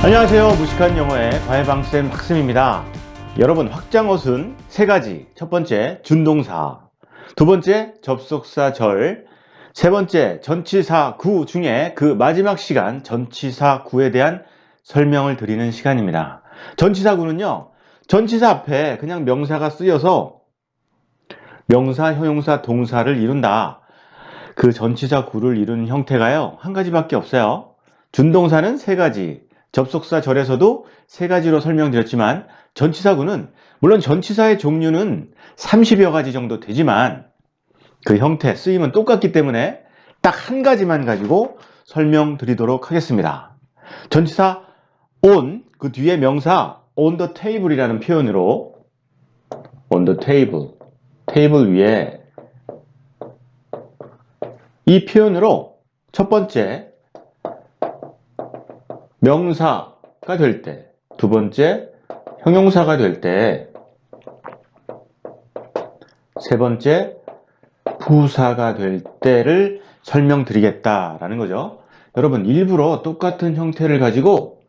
안녕하세요. 무식한 영어의 과외방쌤 학쌤입니다. 여러분, 확장어순 세 가지. 첫 번째, 준동사. 두 번째, 접속사 절. 세 번째, 전치사 구 중에 그 마지막 시간, 전치사 구에 대한 설명을 드리는 시간입니다. 전치사 구는요, 전치사 앞에 그냥 명사가 쓰여서 명사, 형용사, 동사를 이룬다. 그 전치사 구를 이루는 형태가요, 한 가지밖에 없어요. 준동사는 세 가지. 접속사 절에서도 세 가지로 설명드렸지만 전치사구는 물론 전치사의 종류는 30여 가지 정도 되지만 그 형태, 쓰임은 똑같기 때문에 딱 한 가지만 가지고 설명드리도록 하겠습니다. 전치사 on, 그 뒤에 명사 on the table이라는 표현으로 on the table, 테이블 위에 이 표현으로 첫 번째 명사가 될 때, 두 번째 형용사가 될 때, 세 번째 부사가 될 때를 설명드리겠다라는 거죠. 여러분, 일부러 똑같은 형태를 가지고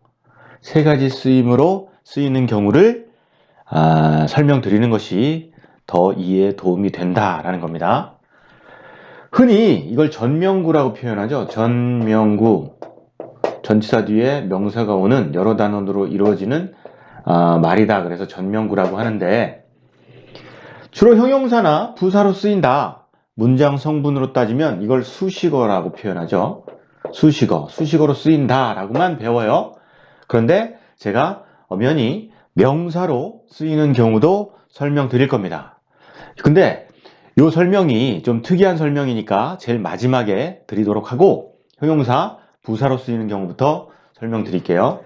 세 가지 쓰임으로 쓰이는 경우를 설명드리는 것이 더 이해에 도움이 된다라는 겁니다. 흔히 이걸 전명구라고 표현하죠. 전명구. 전치사 뒤에 명사가 오는 여러 단어로 이루어지는 말이다. 그래서 전명구라고 하는데 주로 형용사나 부사로 쓰인다. 문장 성분으로 따지면 이걸 수식어라고 표현하죠. 수식어로 쓰인다 라고만 배워요. 그런데 제가 엄연히 명사로 쓰이는 경우도 설명드릴 겁니다. 근데 이 설명이 좀 특이한 설명이니까 제일 마지막에 드리도록 하고 형용사, 부사로 쓰이는 경우부터 설명드릴게요.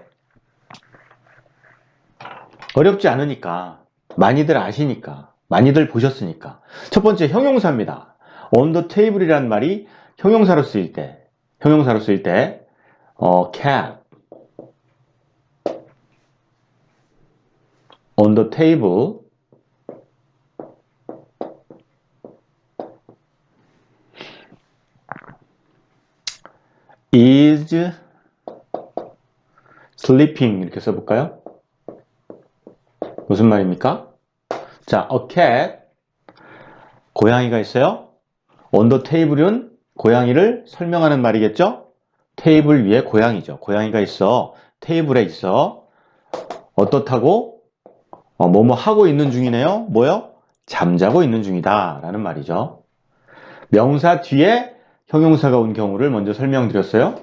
어렵지 않으니까, 많이들 아시니까, 많이들 보셨으니까. 첫 번째 형용사입니다. on the table이라는 말이 형용사로 쓰일 때, cat, on the table, is sleeping 이렇게 써볼까요? 무슨 말입니까? 자, a cat, 고양이가 있어요. on the table은 고양이를 설명하는 말이겠죠? 테이블 위에 고양이죠. 고양이가 있어. 테이블에 있어. 어떻다고? 뭐뭐 하고 있는 중이네요. 뭐요? 잠자고 있는 중이다 라는 말이죠. 명사 뒤에 형용사가 온 경우를 먼저 설명드렸어요.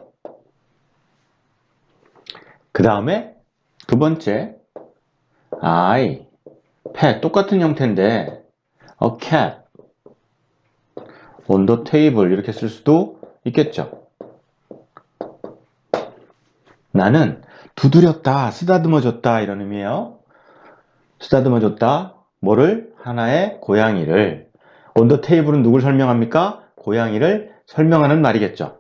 그 다음에 두 번째 I, pet, 똑같은 형태인데 a cat, on the table 이렇게 쓸 수도 있겠죠. 나는 두드렸다, 쓰다듬어줬다 이런 의미예요. 쓰다듬어줬다, 뭐를? 하나의 고양이를. on the table은 누굴 설명합니까? 고양이를 설명하는 말이겠죠.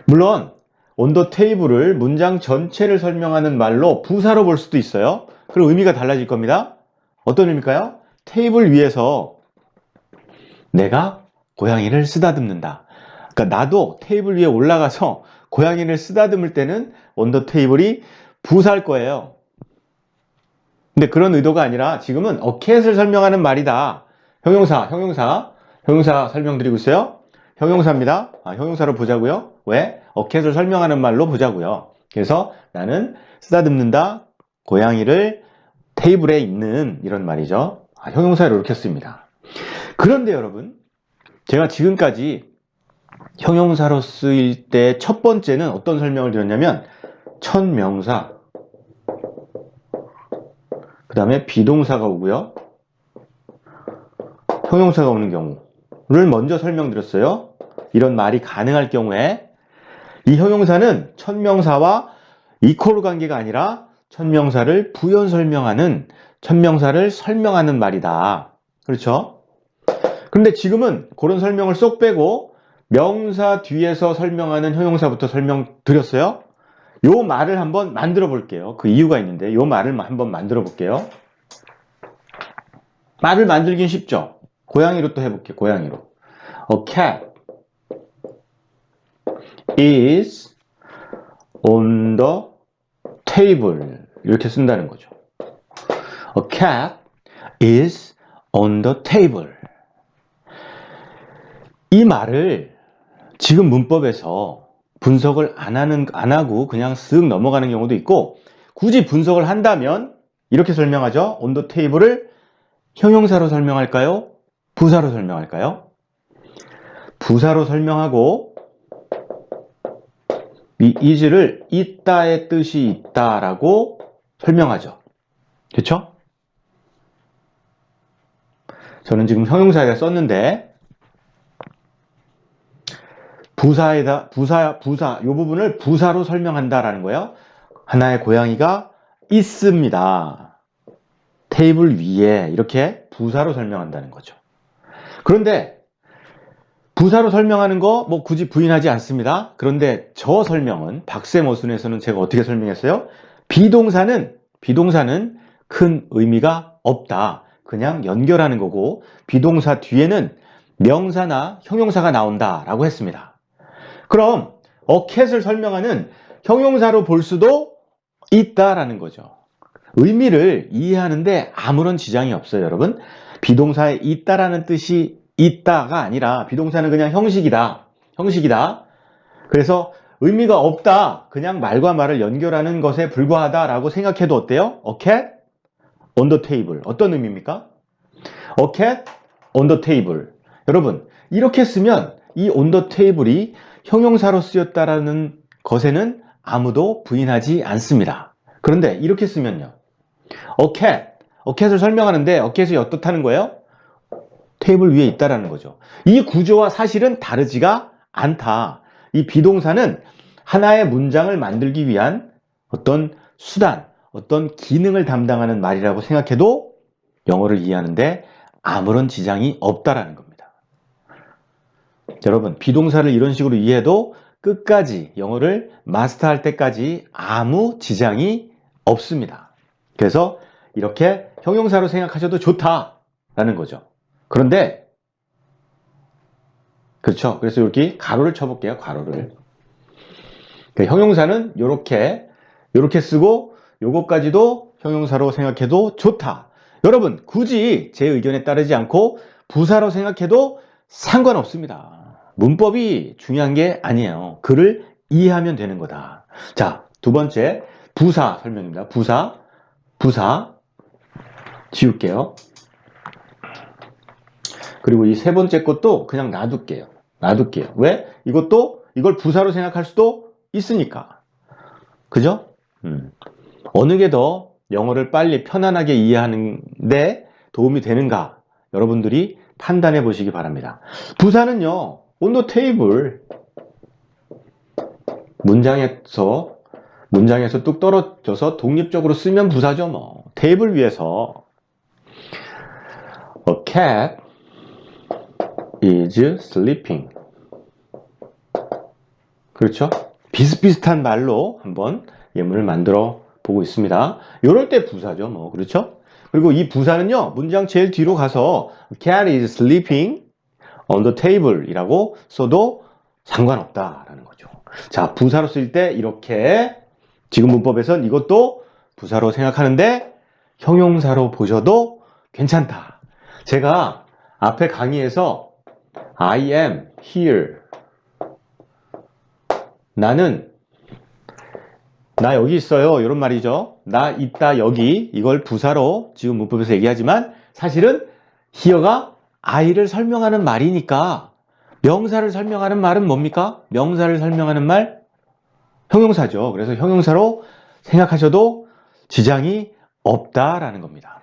물론 on the table을 문장 전체를 설명하는 말로 부사로 볼 수도 있어요. 그럼 의미가 달라질 겁니다. 어떤 의미일까요? 테이블 위에서 내가 고양이를 쓰다듬는다. 그러니까 나도 테이블 위에 올라가서 고양이를 쓰다듬을 때는 on the table이 부사일 거예요. 근데 그런 의도가 아니라 지금은 a cat을 설명하는 말이다. 형용사 설명드리고 있어요. 형용사입니다. 형용사로 보자고요. 왜? a cat을 설명하는 말로 보자고요. 그래서 나는 쓰다듬는다, 고양이를 테이블에 있는 이런 말이죠. 형용사로 이렇게 씁니다. 그런데 여러분, 제가 지금까지 형용사로 쓰일 때 첫 번째는 어떤 설명을 드렸냐면 첫 명사, 그 다음에 비동사가 오고요. 형용사가 오는 경우를 먼저 설명드렸어요. 이런 말이 가능할 경우에 이 형용사는 첫 명사와 이퀄 관계가 아니라 첫 명사를 부연 설명하는, 첫 명사를 설명하는 말이다. 그렇죠? 그런데 지금은 그런 설명을 쏙 빼고 명사 뒤에서 설명하는 형용사부터 설명드렸어요. 요 말을 한번 만들어 볼게요. 그 이유가 있는데 요 말을 한번 만들어 볼게요. 말을 만들긴 쉽죠? 고양이로 또 해볼게요. 고양이로. A cat is on the table 이렇게 쓴다는 거죠. A cat is on the table. 이 말을 지금 문법에서 분석을 안 하고 그냥 쓱 넘어가는 경우도 있고, 굳이 분석을 한다면 이렇게 설명하죠. on the table을 형용사로 설명할까요? 부사로 설명할까요? 부사로 설명하고 이 is를 있다의 뜻이 있다라고 설명하죠. 그렇죠? 저는 지금 형용사에다 썼는데 부사 이 부분을 부사로 설명한다라는 거예요. 하나의 고양이가 있습니다. 테이블 위에 이렇게 부사로 설명한다는 거죠. 그런데 부사로 설명하는 거 뭐 굳이 부인하지 않습니다. 그런데 저 설명은 박쌤 어순에서는 제가 어떻게 설명했어요? 비동사는 큰 의미가 없다. 그냥 연결하는 거고 비동사 뒤에는 명사나 형용사가 나온다라고 했습니다. 그럼 a cat을 설명하는 형용사로 볼 수도 있다라는 거죠. 의미를 이해하는데 아무런 지장이 없어요, 여러분. 비동사에 있다라는 뜻이 있다가 아니라 비동사는 그냥 형식이다. 그래서 의미가 없다. 그냥 말과 말을 연결하는 것에 불과하다라고 생각해도 어때요? A cat on the table. 어떤 의미입니까? A cat on the table. 여러분, 이렇게 쓰면 이 on the table이 형용사로 쓰였다라는 것에는 아무도 부인하지 않습니다. 그런데 이렇게 쓰면요. A cat을 설명하는데 a cat이 어떻다는 거예요? 테이블 위에 있다라는 거죠. 이 구조와 사실은 다르지가 않다. 이 비동사는 하나의 문장을 만들기 위한 어떤 수단, 어떤 기능을 담당하는 말이라고 생각해도 영어를 이해하는데 아무런 지장이 없다라는 겁니다. 여러분, 비동사를 이런 식으로 이해해도 끝까지 영어를 마스터할 때까지 아무 지장이 없습니다. 그래서 이렇게 형용사로 생각하셔도 좋다라는 거죠. 그런데 그렇죠. 그래서 이렇게 가로를 쳐볼게요. 가로를. 그러니까 형용사는 이렇게 쓰고 요것까지도 형용사로 생각해도 좋다. 여러분, 굳이 제 의견에 따르지 않고 부사로 생각해도 상관없습니다. 문법이 중요한 게 아니에요. 글을 이해하면 되는 거다. 자, 두 번째 부사 설명입니다. 부사 지울게요. 그리고 이 세 번째 것도 그냥 놔둘게요. 왜? 이걸 부사로 생각할 수도 있으니까. 그죠? 어느 게 더 영어를 빨리 편안하게 이해하는 데 도움이 되는가? 여러분들이 판단해 보시기 바랍니다. 부사는요, on the table. 문장에서 뚝 떨어져서 독립적으로 쓰면 부사죠, 뭐. 테이블 위에서. A cat is sleeping. 그렇죠? 비슷비슷한 말로 한번 예문을 만들어 보고 있습니다. 이럴 때 부사죠, 뭐. 그렇죠? 그리고 이 부사는요, 문장 제일 뒤로 가서 cat is sleeping on the table 이라고 써도 상관없다라는 거죠. 자, 부사로 쓸 때 이렇게 지금 문법에선 이것도 부사로 생각하는데 형용사로 보셔도 괜찮다. 제가 앞에 강의에서 I am here. 나 여기 있어요. 이런 말이죠. 나 있다 여기. 이걸 부사로 지금 문법에서 얘기하지만 사실은 here가 I를 설명하는 말이니까 명사를 설명하는 말은 뭡니까? 명사를 설명하는 말 형용사죠. 그래서 형용사로 생각하셔도 지장이 없다라는 겁니다.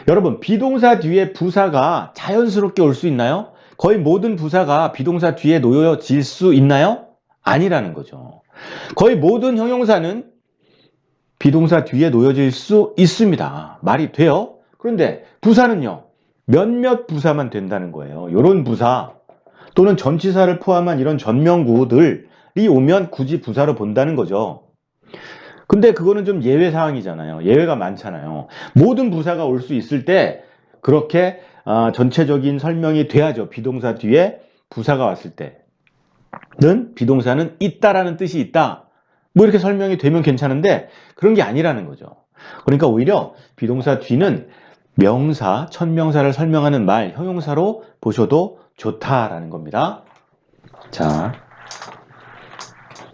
여러분, 비동사 뒤에 부사가 자연스럽게 올 수 있나요? 거의 모든 부사가 비동사 뒤에 놓여질 수 있나요? 아니라는 거죠. 거의 모든 형용사는 비동사 뒤에 놓여질 수 있습니다. 말이 돼요? 그런데 부사는요, 몇몇 부사만 된다는 거예요. 이런 부사 또는 전치사를 포함한 이런 전명구들이 오면 굳이 부사로 본다는 거죠. 근데 그거는 좀 예외 사항이잖아요. 예외가 많잖아요. 모든 부사가 올 수 있을 때 그렇게 전체적인 설명이 돼야죠. 비동사 뒤에 부사가 왔을 때는 비동사는 있다라는 뜻이 있다. 뭐 이렇게 설명이 되면 괜찮은데 그런 게 아니라는 거죠. 그러니까 오히려 비동사 뒤는 명사, 천명사를 설명하는 말, 형용사로 보셔도 좋다라는 겁니다. 자,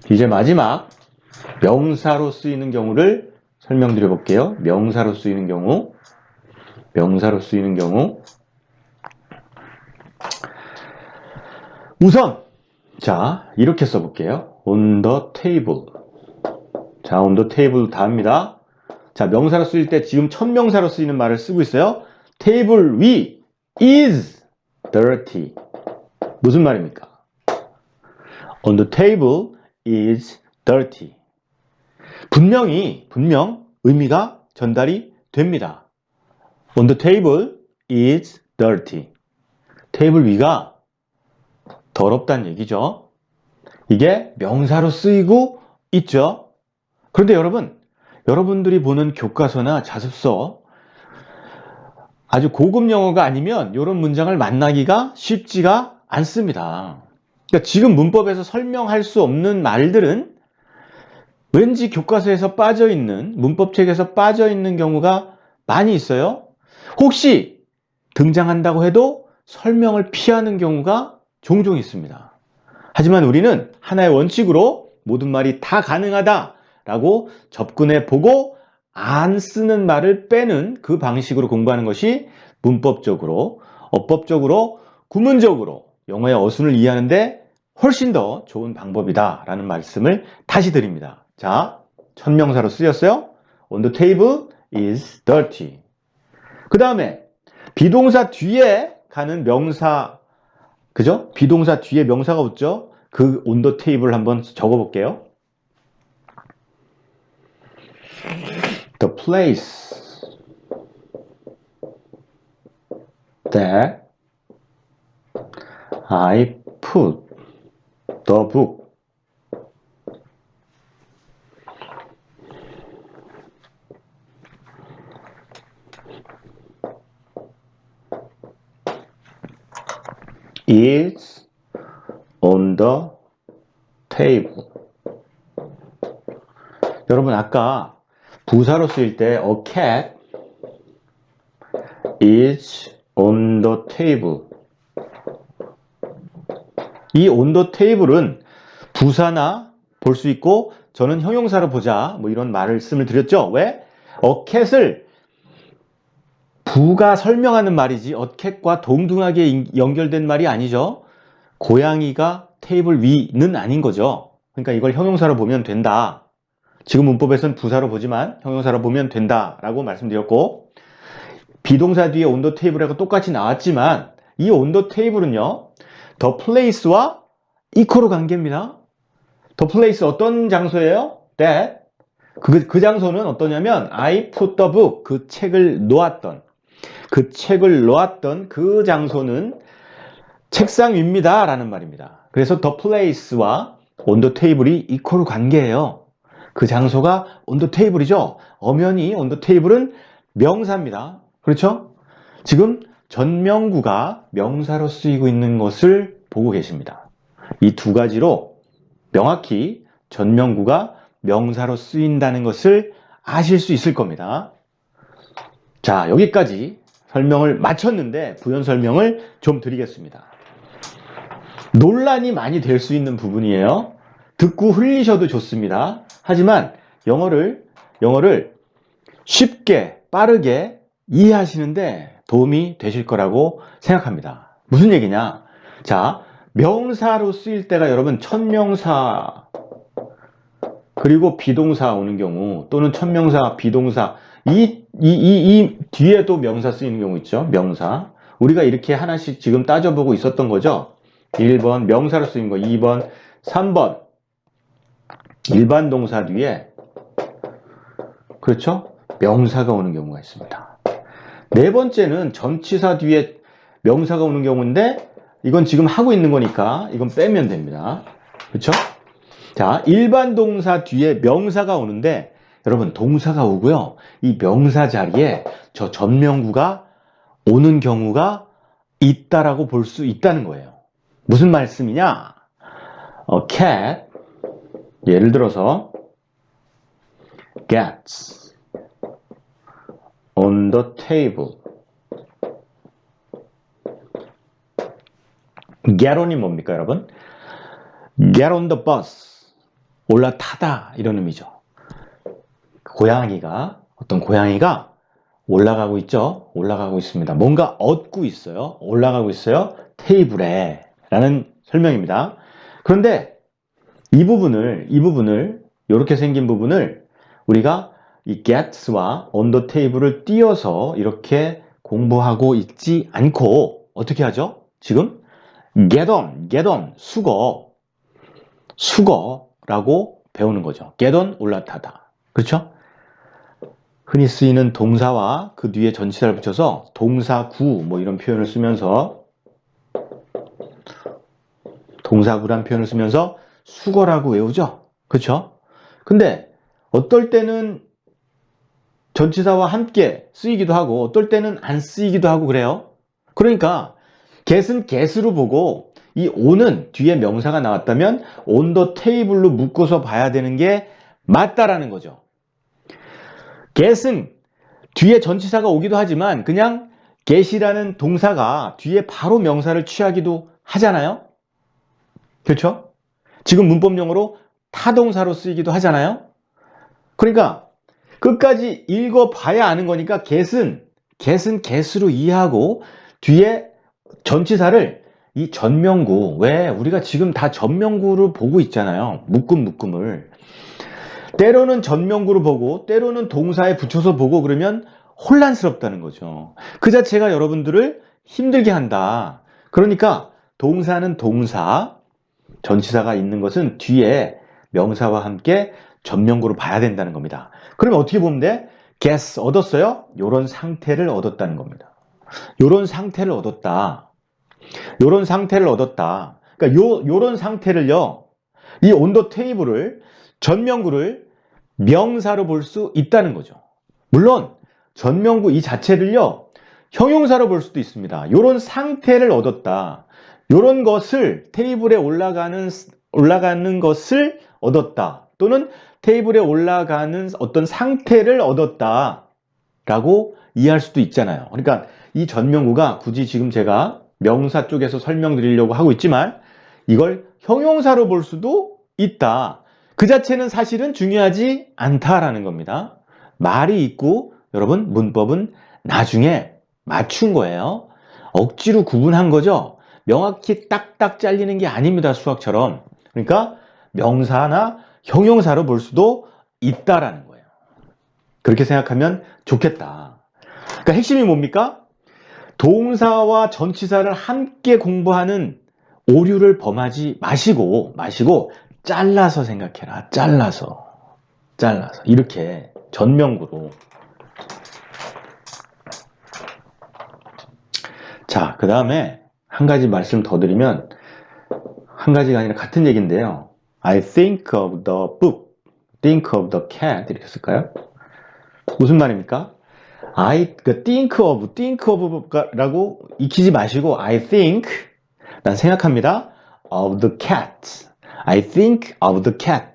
이제 마지막 명사로 쓰이는 경우를 설명드려 볼게요. 명사로 쓰이는 경우. 우선 자, 이렇게 써볼게요. on the table. 자, on the table 다입니다. 자, 명사로 쓰일 때 지금 천명사로 쓰이는 말을 쓰고 있어요. 테이블 위 is dirty. 무슨 말입니까? On the table is dirty. 분명 의미가 전달이 됩니다. On the table is dirty. 테이블 위가 더럽다는 얘기죠. 이게 명사로 쓰이고 있죠. 그런데 여러분들이 보는 교과서나 자습서 아주 고급 영어가 아니면 이런 문장을 만나기가 쉽지가 않습니다. 그러니까 지금 문법에서 설명할 수 없는 말들은 왠지 교과서에서 빠져있는, 문법책에서 빠져있는 경우가 많이 있어요. 혹시 등장한다고 해도 설명을 피하는 경우가 종종 있습니다. 하지만 우리는 하나의 원칙으로 모든 말이 다 가능하다라고 접근해 보고 안 쓰는 말을 빼는 그 방식으로 공부하는 것이 문법적으로, 어법적으로, 구문적으로 영어의 어순을 이해하는데 훨씬 더 좋은 방법이다라는 말씀을 다시 드립니다. 자, 천명사로 쓰였어요. On the table is dirty. 그 다음에 비동사 뒤에 가는 명사, 그죠? 비동사 뒤에 명사가 붙죠? 그 on the table 한번 적어볼게요. The place that I put the book is on the table. 여러분 아까 부사로 쓰일 때 a cat is on the table. 이 on the table은 부사나 볼 수 있고 저는 형용사로 보자 뭐 이런 말씀을 드렸죠. 왜? a cat을 부가 설명하는 말이지 a cat과 동등하게 연결된 말이 아니죠. 고양이가 테이블 위는 아닌 거죠. 그러니까 이걸 형용사로 보면 된다. 지금 문법에서는 부사로 보지만 형용사로 보면 된다라고 말씀드렸고 비동사 뒤에 on the table하고 똑같이 나왔지만 이 on the table은요. the place와 equal 관계입니다. the place 어떤 장소예요? that 그 장소는 어떠냐면 I put the book 그 책을 놓았던 그 장소는 책상 위입니다 라는 말입니다. 그래서 the place와 on the table이 equal 관계예요. 그 장소가 on the table이죠. 엄연히 on the table은 명사입니다. 그렇죠? 지금 전명구가 명사로 쓰이고 있는 것을 보고 계십니다. 이 두 가지로 명확히 전명구가 명사로 쓰인다는 것을 아실 수 있을 겁니다. 자, 여기까지 설명을 마쳤는데 부연 설명을 좀 드리겠습니다. 논란이 많이 될 수 있는 부분이에요. 듣고 흘리셔도 좋습니다. 하지만 영어를 쉽게 빠르게 이해하시는데 도움이 되실 거라고 생각합니다. 무슨 얘기냐? 자, 명사로 쓰일 때가 여러분 천명사 그리고 비동사 오는 경우 또는 천명사, 비동사 이 뒤에도 명사 쓰이는 경우 있죠. 명사. 우리가 이렇게 하나씩 지금 따져보고 있었던 거죠. 1번 명사로 쓰인 거, 2번, 3번 일반 동사 뒤에 그렇죠? 명사가 오는 경우가 있습니다. 네 번째는 전치사 뒤에 명사가 오는 경우인데 이건 지금 하고 있는 거니까 이건 빼면 됩니다. 그렇죠? 자, 일반 동사 뒤에 명사가 오는데 여러분 동사가 오고요. 이 명사 자리에 저 전명구가 오는 경우가 있다라고 볼 수 있다는 거예요. 무슨 말씀이냐? cat 예를 들어서 gets on the table. get on이 뭡니까, 여러분? get on the bus. 올라타다 이런 의미죠. 어떤 고양이가 올라가고 있죠. 올라가고 있습니다. 뭔가 얻고 있어요. 올라가고 있어요. 테이블에 라는 설명입니다. 그런데 이 부분을 이렇게 생긴 부분을 우리가 이 gets와 on the table을 띄어서 이렇게 공부하고 있지 않고 어떻게 하죠? 지금 get on, 수거라고 배우는 거죠. get on, 올라타다. 그렇죠? 흔히 쓰이는 동사와 그 뒤에 전치사를 붙여서 동사구 뭐 이런 표현을 쓰면서 동사구란 표현을 쓰면서 수거라고 외우죠. 그렇죠? 근데 어떨 때는 전치사와 함께 쓰이기도 하고 어떨 때는 안 쓰이기도 하고 그래요. 그러니까 get은 get으로 보고 이 on은 뒤에 명사가 나왔다면 on the table로 묶어서 봐야 되는 게 맞다라는 거죠. get은 뒤에 전치사가 오기도 하지만 그냥 get이라는 동사가 뒤에 바로 명사를 취하기도 하잖아요. 그렇죠? 지금 문법용어로 타동사로 쓰이기도 하잖아요. 그러니까 끝까지 읽어봐야 아는 거니까 get은 get으로 이해하고 뒤에 전치사를 이 전명구, 왜 우리가 지금 다 전명구를 보고 있잖아요. 묶음을 때로는 전명구로 보고 때로는 동사에 붙여서 보고 그러면 혼란스럽다는 거죠. 그 자체가 여러분들을 힘들게 한다. 그러니까 동사는 동사, 전치사가 있는 것은 뒤에 명사와 함께 전명구로 봐야 된다는 겁니다. 그러면 어떻게 보면 돼? get 얻었어요? 요런 상태를 얻었다는 겁니다. 요런 상태를 얻었다. 그러니까 요런 상태를요. 이 on the table을 전명구를 명사로 볼 수 있다는 거죠. 물론 전명구 이 자체를요. 형용사로 볼 수도 있습니다. 요런 상태를 얻었다. 요런 것을 테이블에 올라가는 것을 얻었다. 또는 테이블에 올라가는 어떤 상태를 얻었다. 라고 이해할 수도 있잖아요. 그러니까 이 전명구가 굳이 지금 제가 명사 쪽에서 설명드리려고 하고 있지만 이걸 형용사로 볼 수도 있다. 그 자체는 사실은 중요하지 않다라는 겁니다. 말이 있고 여러분 문법은 나중에 맞춘 거예요. 억지로 구분한 거죠. 명확히 딱딱 잘리는 게 아닙니다. 수학처럼. 그러니까 명사나 형용사로 볼 수도 있다라는 거예요. 그렇게 생각하면 좋겠다. 그러니까 핵심이 뭡니까? 동사와 전치사를 함께 공부하는 오류를 범하지 마시고 잘라서 생각해라. 잘라서 이렇게 전명구로. 자, 그 다음에 한 가지 말씀 더 드리면 한 가지가 아니라 같은 얘기인데요. I think of the book, think of the cat 이렇게 쓸까요? 무슨 말입니까? think of라고 익히지 마시고 I think, 난 생각합니다. of the cat. I think of the cat.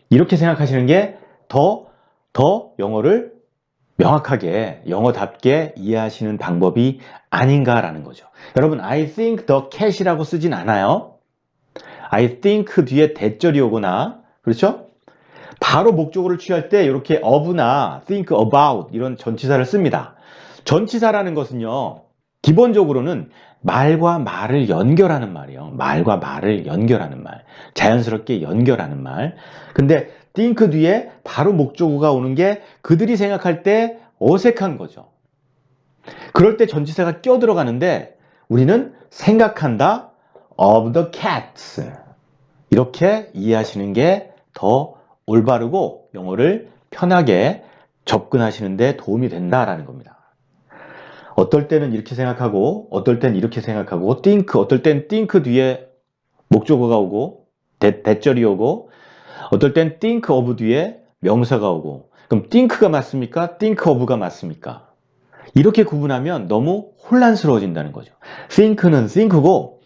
이렇게 생각하시는 게 더 영어를 명확하게, 영어답게 이해하시는 방법이 아닌가라는 거죠. 여러분, I think the cat이라고 쓰진 않아요. I think 뒤에 대절이 오거나, 그렇죠? 바로 목적어를 취할 때 이렇게 of나 think about 이런 전치사를 씁니다. 전치사라는 것은요, 기본적으로는 말과 말을 연결하는 말이에요. 말과 말을 연결하는 말. 자연스럽게 연결하는 말. 근데 think 뒤에 바로 목적어가 오는 게 그들이 생각할 때 어색한 거죠. 그럴 때 전치사가 껴들어가는데 우리는 생각한다 of the cats. 이렇게 이해하시는 게 더 올바르고 영어를 편하게 접근하시는 데 도움이 된다라는 겁니다. 어떨 때는 이렇게 생각하고 어떨 때는 이렇게 생각하고 think, 어떨 때는 think 뒤에 목적어가 오고 대절이 오고 어떨 땐 think of 뒤에 명사가 오고 그럼 think가 맞습니까? think of가 맞습니까? 이렇게 구분하면 너무 혼란스러워진다는 거죠. think는 think고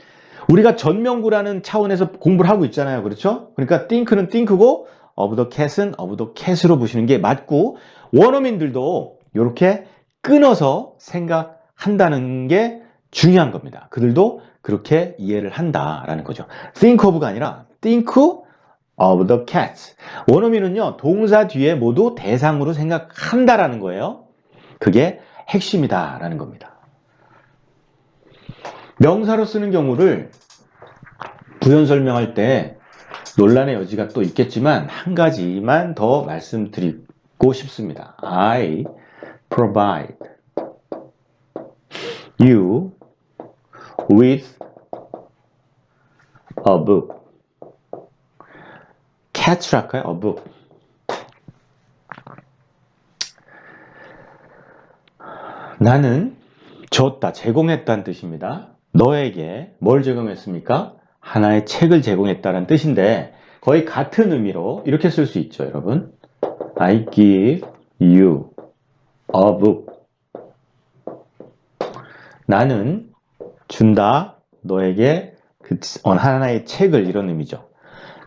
우리가 전명구라는 차원에서 공부를 하고 있잖아요. 그렇죠? 그러니까 think는 think고 of the cat은 of the cat으로 보시는 게 맞고, 원어민들도 이렇게 끊어서 생각한다는 게 중요한 겁니다. 그들도 그렇게 이해를 한다라는 거죠. think of가 아니라 think of the cats. 원어민은요, 동사 뒤에 모두 대상으로 생각한다라는 거예요. 그게 핵심이다라는 겁니다. 명사로 쓰는 경우를 부연 설명할 때 논란의 여지가 또 있겠지만 한 가지만 더 말씀드리고 싶습니다. I provide you with a book. catch를 할까요? a book. 나는 줬다, 제공했다는 뜻입니다. 너에게 뭘 제공했습니까? 하나의 책을 제공했다는 뜻인데 거의 같은 의미로 이렇게 쓸 수 있죠, 여러분. I give you a book. 나는 준다, 너에게 하나의 책을, 이런 의미죠.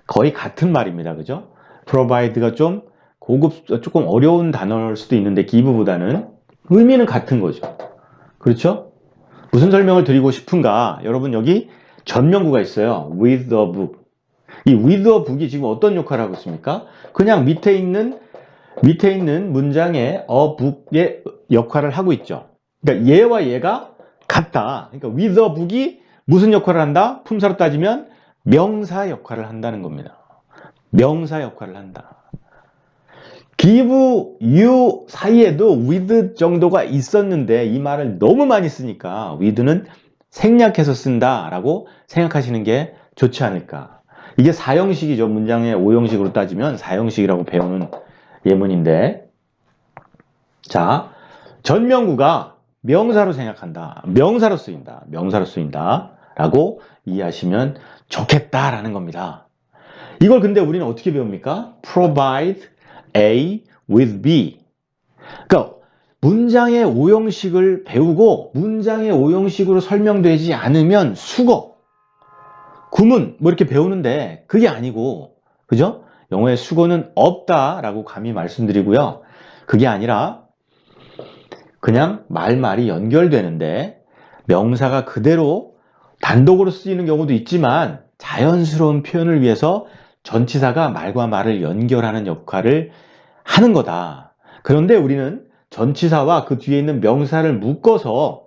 거의 같은 말입니다, 그죠? provide가 좀 조금 어려운 단어일 수도 있는데 give보다는 의미는 같은 거죠. 그렇죠? 무슨 설명을 드리고 싶은가? 여러분, 여기 전명구가 있어요. with a book. 이 with a book이 지금 어떤 역할을 하고 있습니까? 그냥 밑에 있는 문장에 a book의 역할을 하고 있죠. 그러니까 얘와 얘가 같다. 그러니까 with a book이 무슨 역할을 한다? 품사로 따지면 명사 역할을 한다는 겁니다. 명사 역할을 한다. give you 사이에도 with 정도가 있었는데 이 말을 너무 많이 쓰니까 with는 생략해서 쓴다라고 생각하시는 게 좋지 않을까. 이게 4형식이죠. 문장의 5형식으로 따지면 4형식이라고 배우는 예문인데, 자, 전명구가 명사로 생각한다, 명사로 쓰인다 라고 이해하시면 좋겠다라는 겁니다. 이걸 근데 우리는 어떻게 배웁니까? provide A with B. 그러니까 문장의 5형식을 배우고 문장의 5형식으로 설명되지 않으면 수거, 구문 뭐 이렇게 배우는데 그게 아니고, 그죠? 영어의 수거는 없다라고 감히 말씀드리고요. 그게 아니라 그냥 말이 연결되는데 명사가 그대로 단독으로 쓰이는 경우도 있지만 자연스러운 표현을 위해서 전치사가 말과 말을 연결하는 역할을 하는 거다. 그런데 우리는 전치사와 그 뒤에 있는 명사를 묶어서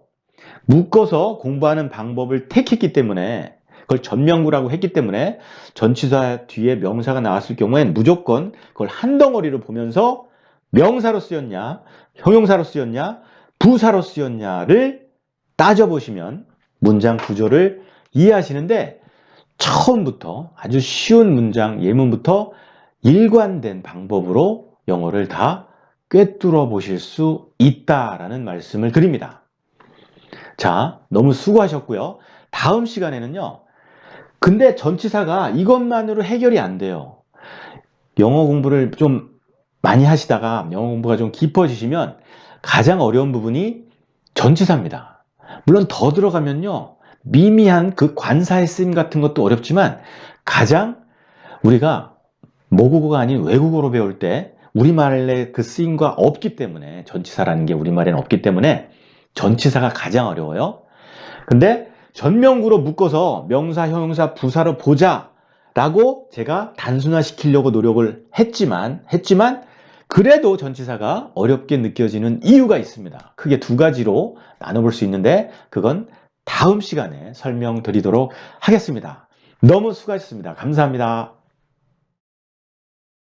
공부하는 방법을 택했기 때문에, 그걸 전명구라고 했기 때문에 전치사 뒤에 명사가 나왔을 경우엔 무조건 그걸 한 덩어리로 보면서 명사로 쓰였냐, 형용사로 쓰였냐, 부사로 쓰였냐를 따져보시면 문장 구조를 이해하시는데 처음부터 아주 쉬운 문장 예문부터 일관된 방법으로 영어를 다 꿰뚫어 보실 수 있다라는 말씀을 드립니다. 자, 너무 수고하셨고요. 다음 시간에는요, 근데 전치사가 이것만으로 해결이 안 돼요. 영어 공부를 좀 많이 하시다가 영어 공부가 좀 깊어지시면 가장 어려운 부분이 전치사입니다. 물론 더 들어가면요, 미미한 그 관사의 쓰임 같은 것도 어렵지만 가장 우리가 모국어가 아닌 외국어로 배울 때 우리말의 그 쓰임과 없기 때문에, 전치사라는 게 우리말에는 없기 때문에 전치사가 가장 어려워요. 근데 전명구로 묶어서 명사, 형용사, 부사로 보자 라고 제가 단순화시키려고 노력을 했지만 그래도 전치사가 어렵게 느껴지는 이유가 있습니다. 크게 두 가지로 나눠볼 수 있는데 그건 다음 시간에 설명드리도록 하겠습니다. 너무 수고하셨습니다. 감사합니다.